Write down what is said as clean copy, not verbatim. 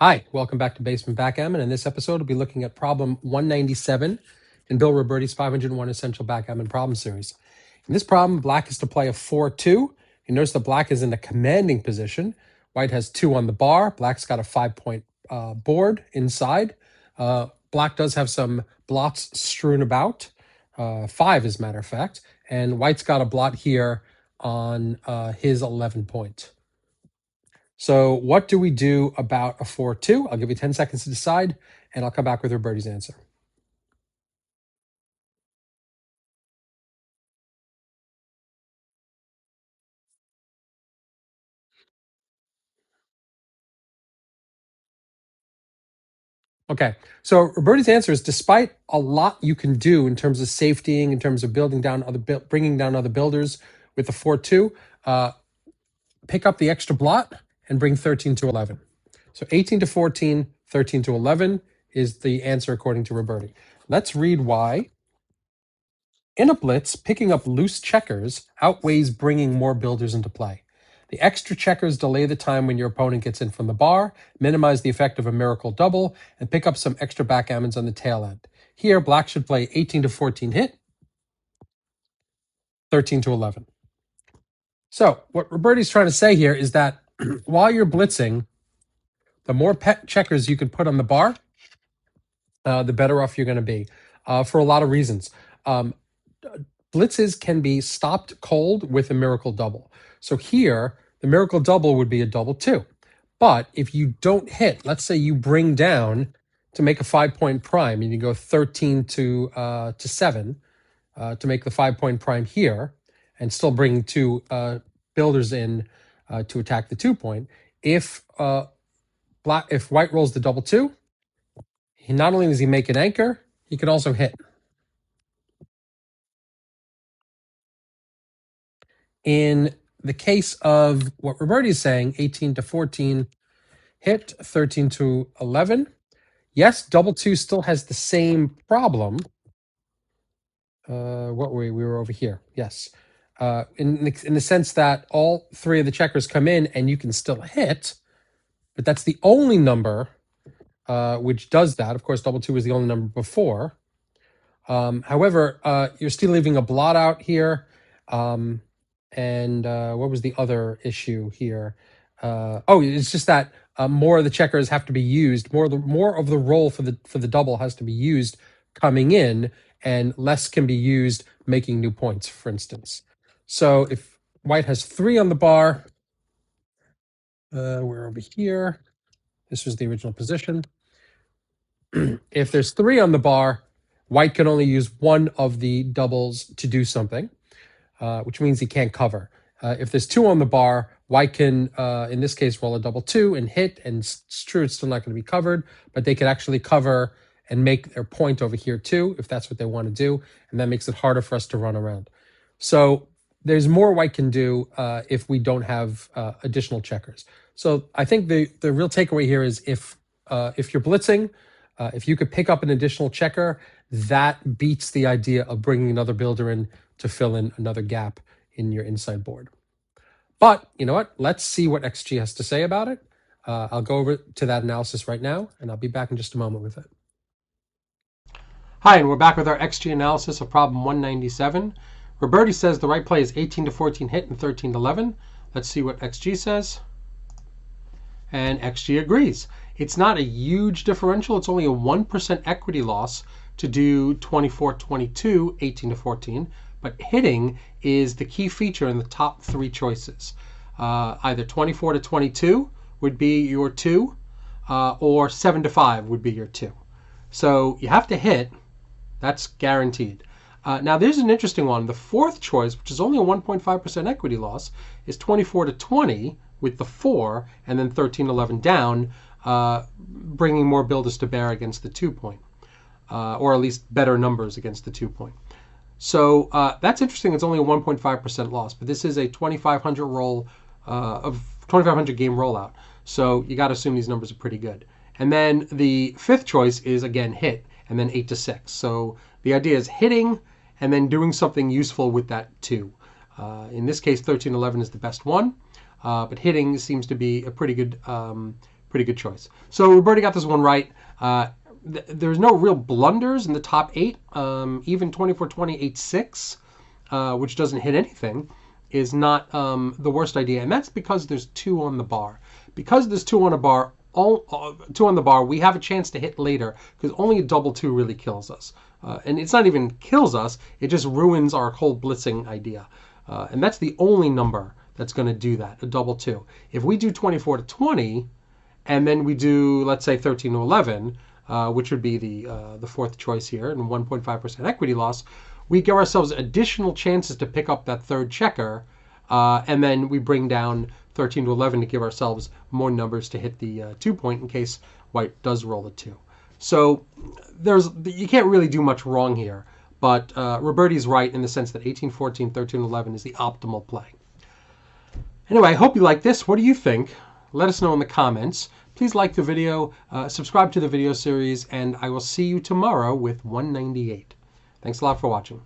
Hi, welcome back to Basement Backgammon. In this episode, we'll be looking at problem 197 in Bill Robertie's 501 Essential Backgammon Problem Series. In this problem, black is to play a 4-2. You notice that black is in a commanding position. White has 2 on the bar. Black's got a 5-point board inside. Black does have some blots strewn about, 5 as a matter of fact, and white's got a blot here on his 11 point. So what do we do about a 4-2? I'll give you 10 seconds to decide, and I'll come back with Robertie's answer. Okay, so Robertie's answer is, despite a lot you can do in terms of safetying, in terms of bringing down other builders with the 4-2, pick up the extra blot and bring 13 to 11. So 18 to 14, 13 to 11 is the answer according to Robertie. Let's read why. In a blitz, picking up loose checkers outweighs bringing more builders into play. The extra checkers delay the time when your opponent gets in from the bar, minimize the effect of a miracle double, and pick up some extra backgammons on the tail end. Here, black should play 18 to 14 hit, 13 to 11. So what Robertie's trying to say here is that while you're blitzing, the more checkers you can put on the bar, the better off you're going to be, for a lot of reasons. Blitzes can be stopped cold with a miracle double. So here, the miracle double would be a double 2. But if you don't hit, let's say you bring down to make a 5-point prime, and you go 13 to 7 to make the 5-point prime here, and still bring 2 builders in to attack the 2-point. If white rolls the double 2, not only does he make an anchor, he can also hit. In the case of what Robertie is saying, 18 to 14 hit, 13 to 11. Yes, double 2 still has the same problem. What were we? We were over here. Yes. In the sense that all 3 of the checkers come in and you can still hit, but that's the only number which does that. Of course, double 2 was the only number before. However, you're still leaving a blot out here. And what was the other issue here? It's just that more of the checkers have to be used. More of the roll for the double has to be used coming in, and less can be used making new points, for instance. So if white has 3 on the bar, we're over here. This was the original position. If there's 3 on the bar, white can only use 1 of the doubles to do something, which means he can't cover. If there's 2 on the bar, white can, in this case, roll a double 2 and hit, and it's true, it's still not going to be covered, but they could actually cover and make their point over here too, if that's what they want to do, and that makes it harder for us to run around. So there's more white can do if we don't have additional checkers. So I think the real takeaway here is if you're blitzing, if you could pick up an additional checker, that beats the idea of bringing another builder in to fill in another gap in your inside board. But you know what? Let's see what XG has to say about it. I'll go over to that analysis right now, and I'll be back in just a moment with it. Hi, and we're back with our XG analysis of problem 197. Robertie says the right play is 18 to 14 hit and 13 to 11. Let's see what XG says. And XG agrees. It's not a huge differential. It's only a 1% equity loss to do 24-22, 18 to 14. But hitting is the key feature in the top 3 choices. Either 24 to 22 would be your 2, or 7 to 5 would be your 2. So you have to hit. That's guaranteed. Now there's an interesting one. The 4th choice, which is only a 1.5% equity loss, is 24 to 20 with the 4, and then 13 to 11 down, bringing more builders to bear against the 2-point, or at least better numbers against the 2-point. So that's interesting. It's only a 1.5% loss, but this is a 2,500 roll of 2,500 game rollout. So you got to assume these numbers are pretty good. And then the 5th choice is again hit, and then 8 to 6. So the idea is hitting and then doing something useful with that 2. In this case, 13-11 is the best one, but hitting seems to be a pretty good pretty good choice. So Robertie got this one right. There's no real blunders in the top 8. Even 24-20, 8-6, which doesn't hit anything, is not the worst idea. And that's because there's 2 on the bar. Because there's 2 on a bar, 2 on the bar, we have a chance to hit later because only a double 2 really kills us. And it's not even kills us, it just ruins our whole blitzing idea. And that's the only number that's going to do that, a double 2. If we do 24-20, and then we do, let's say, 13-11, which would be the 4th choice here, and 1.5% equity loss, we give ourselves additional chances to pick up that 3rd checker, and then we bring down 13-11 to give ourselves more numbers to hit the 2-point in case white does roll a 2. So you can't really do much wrong here, but Robertie's right in the sense that 18-14, 13-11 is the optimal play. Anyway, I hope you like this. What do you think? Let us know in the comments. Please like the video, subscribe to the video series, and I will see you tomorrow with 198. Thanks a lot for watching.